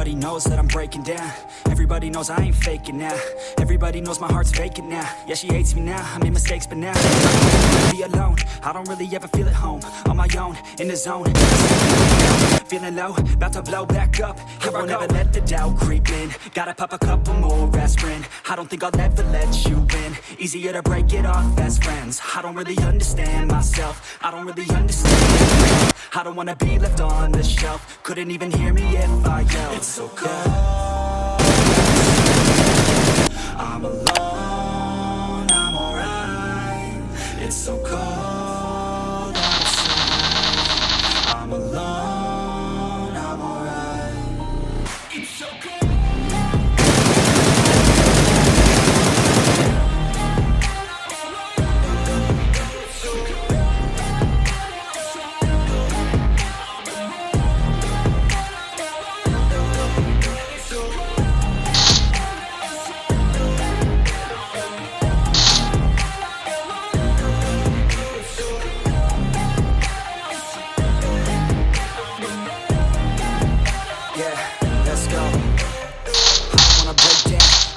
Everybody knows that I'm breaking down. Everybody knows I ain't faking now. Everybody knows my heart's vacant now. Yeah, she hates me now, I made mistakes but now I be alone, I don't really ever feel at home. On my own, in the zone. Feeling low, about to blow back up. Here I won't ever let the doubt creep in. Gotta pop a couple more aspirin. I don't think I'll ever let you in. Easier to break it off as friends. I don't really understand myself. I don't really understand. I don't wanna be left on the shelf. Couldn't even hear me if I yelled. It's so cold. I'm alone, I'm alright. It's so cold outside. I'm alone, I'm alright. It's so cold.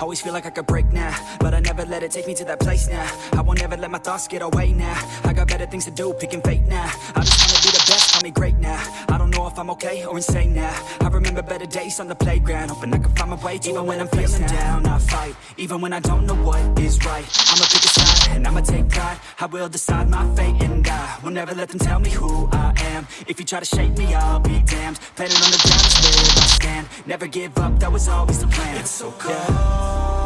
Always feel like I could break now, but I never let it take me to that place now. I won't ever let my thoughts get away now. I got better things to do, picking fate now. I just wanna be the best, call me great now. I don't know if I'm okay or insane now. I remember better days on the playground, hoping I can find my way. Even when I'm feeling down, I fight. Even when I don't know what is right, I'ma pick a side and I'ma take pride. I will decide my fate and I will never let them tell me who I am. If you try to shape me, I'll be damned. Planet on the ground is where I stand. Never give up, that was always the plan. It's so cold.